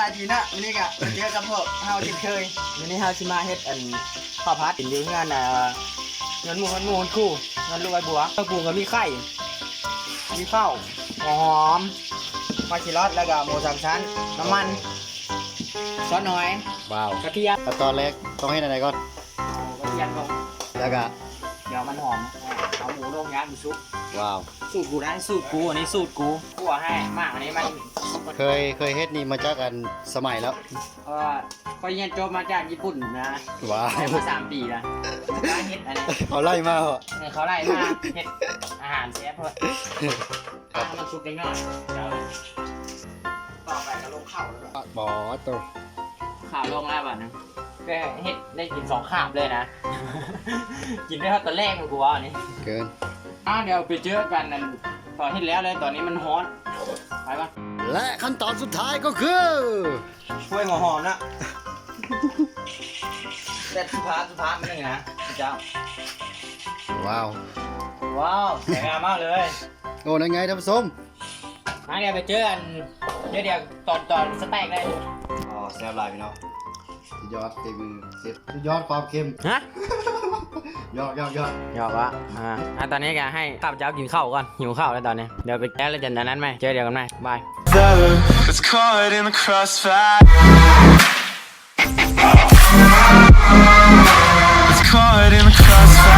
หลายทีนะวันนี้กะเจอกับพวกเฮาที่เคยวันนี้เฮาสิมาเฮ็ดอันข้าวผัดกินอยู่งานเงินหมูคู่เงินลูกไอ้บัวข้าวปูกับมีไข่มีข้าวหอมมาชิลอดแล้วก็หมูสามชั้นน้ำมันซอสน้อย ว้าว กระเทียม ตอนแรกต้องให้อะไรก่อน กระเทียมลง แล้วก็ เดี๋ยวมันหอมเอาหมูลงย่างมีซุป ว้าว สูตรกูนะสูตรกูอันนี้สูตรกูกูให้มากอันนี้มัน เคยเฮ็ดนี่มาจากกันสมัยแล้ว ก็เรียนจบมาจากญี่ปุ่นนะ ว้าว มา3 ปีแล้วได้เฮ็ดอันนี้ เขาไล่มาเหรอ เขาไล่มาเฮ็ดอาหารเชฟเพื่อตั้งมันซุปได้ง่ายเดี๋ยวต่อไปก็ลงข้าวแล้ว บอตัว ข้าวลงแล้วบ้านะก็เฮ็ดได้กิน2 คาบเลยนะ กินได้เท่าตอนแรกเลยกูว่าอันนี้ เกิน เดี๋ยวไปเจอกันนั่นตอนเฮ็ดแล้วเลยตอนนี้มันฮ้อนไปปะ และขั้นตอนสุดท้ายก็คือ ช่วยหัวหอมนะเด็ดสุภาพนิดนึงนะเจ้า ว้าว ว้าวสวยงามมากเลย โอ้นั่นไงท่านผู้ชม เดี๋ยวไปเจอกันเดี๋ยวตอนสเต็กเลย อ๋อแซ่บหลายพี่น้องสุดยอดเต็มมือเซ็ตสุดยอดความเค็ม ฮะ ยอด หยอกวะตอนนี้แกให้ข้าพเจ้ากินข้าวก่อนหิวข้าวแล้วตอนนี้เดี๋ยวไปแก้แล้วจากนั้นไหมเจอเดี๋ยวกันไหมบาย That's caught in the crossfire.